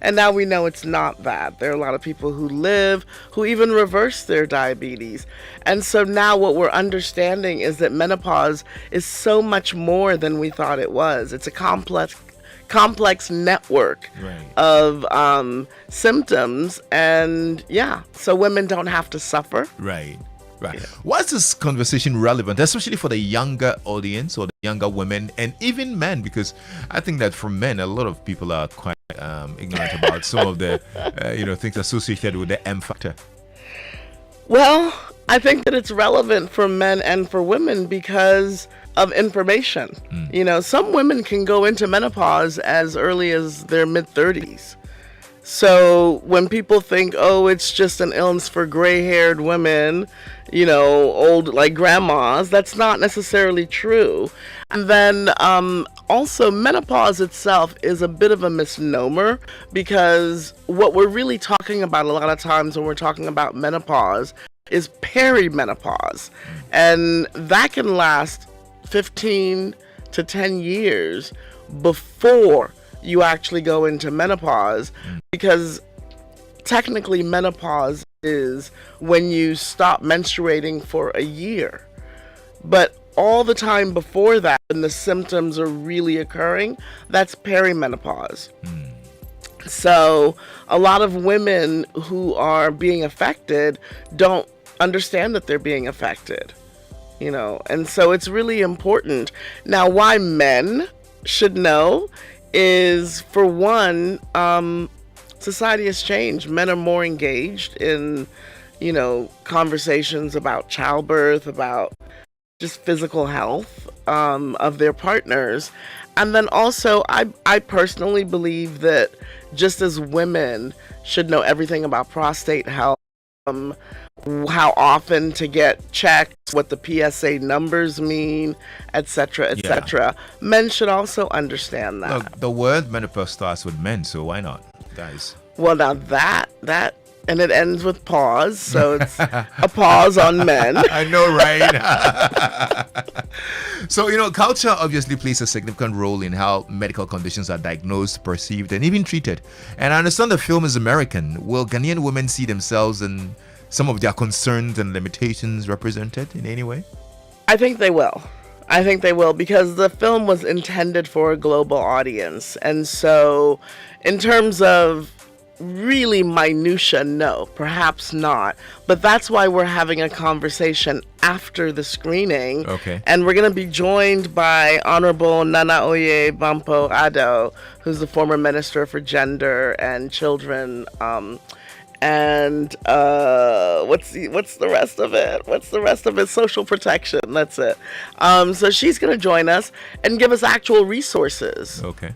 And now we know it's not that. There are a lot of people who even reverse their diabetes. And so now what we're understanding is that menopause is so much more than we thought it was. It's a complex network Right. of symptoms, and yeah, so women don't have to suffer. Right. Right. Why is this conversation relevant, especially for the younger audience or the younger women and even men? Because I think that for men, a lot of people are quite ignorant about some of the things associated with the M factor. Well, I think that it's relevant for men and for women because of information. Some women can go into menopause as early as their mid 30s. So when people think, oh, it's just an illness for gray haired women, old like grandmas, that's not necessarily true. And then also, menopause itself is a bit of a misnomer because what we're really talking about a lot of times when we're talking about menopause is perimenopause. And that can last 15 to 10 years before you actually go into menopause, because technically menopause is when you stop menstruating for a year. But all the time before that, when the symptoms are really occurring, that's perimenopause. So a lot of women who are being affected don't understand that they're being affected, and so it's really important. Now, why men should know is, for one, society has changed. Men are more engaged in, conversations about childbirth, about just physical health of their partners. And then also, I personally believe that just as women should know everything about prostate health, how often to get checked, what the PSA numbers mean, etc., etc. Men should also understand that. Look, the word menopause starts with men, so why not, guys? Well, now that, and it ends with pause, so it's a pause on men. I know, right? So, culture obviously plays a significant role in how medical conditions are diagnosed, perceived, and even treated. And I understand the film is American. Will Ghanaian women see themselves in some of their concerns and limitations represented in any way? I think they will. Because the film was intended for a global audience. And so, in terms of really minutia, no, perhaps not. But that's why we're having a conversation after the screening. Okay. And we're going to be joined by Honorable Nana-Ama Danquah Ado, who's the former Minister for Gender and Children. And what's the rest of it? Social protection. That's it. So she's going to join us and give us actual resources. Okay.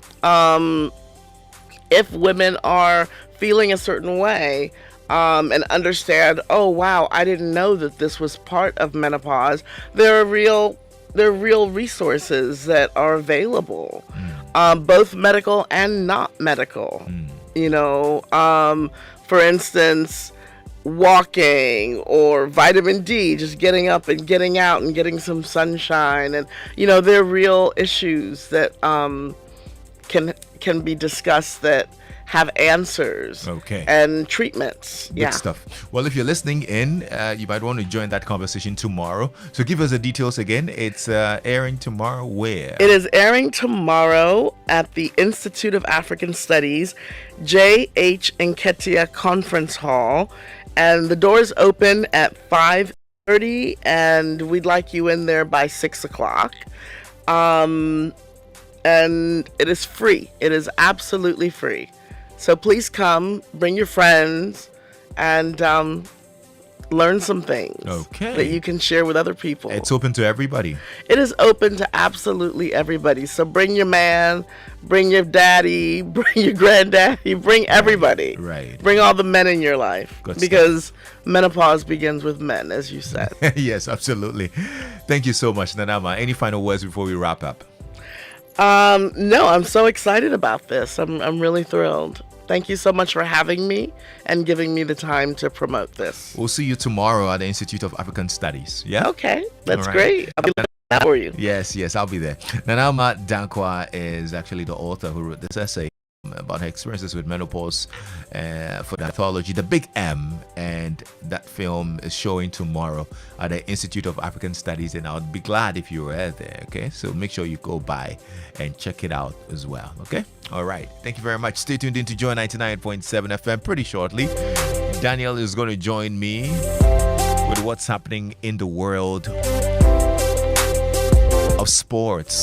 If women are feeling a certain way, and understand, oh wow, I didn't know that this was part of menopause. There are real resources that are available, both medical and not medical. For instance, walking or vitamin D, just getting up and getting out and getting some sunshine, and there are real issues that can be discussed that have answers. Okay. And treatments. Good stuff. Well, if you're listening in, you might want to join that conversation tomorrow. So give us the details again. It's airing tomorrow where? It is airing tomorrow at the Institute of African Studies, J.H. Nketia Conference Hall. And the doors open at 5:30, and we'd like you in there by 6 o'clock. And it is free. It is absolutely free. So please come, bring your friends, and learn some things that you can share with other people. It's open to everybody. It is open to absolutely everybody. So bring your man, bring your daddy, bring your granddaddy, bring everybody. Right. Bring all the men in your life. Good because stuff. Menopause begins with men, as you said. Yes, absolutely. Thank you so much, Nana-Ama. Any final words before we wrap up? No, I'm so excited about this. I'm really thrilled. Thank you so much for having me and giving me the time to promote this. We'll see you tomorrow at the Institute of African Studies. Yeah? Okay, that's All right. great. I'll be looking out for you. Yes, I'll be there. Nana-Ama Danquah is actually the author who wrote this essay, about her experiences with menopause for the anthology, The Big M. And that film is showing tomorrow at the Institute of African Studies. And I would be glad if you were there, okay? So make sure you go by and check it out as well, okay? All right. Thank you very much. Stay tuned in to Joy 99.7 FM pretty shortly. Daniel is going to join me with what's happening in the world of sports.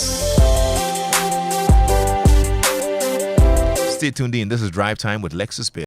Stay tuned in. This is Drive Time with Lexis Bill.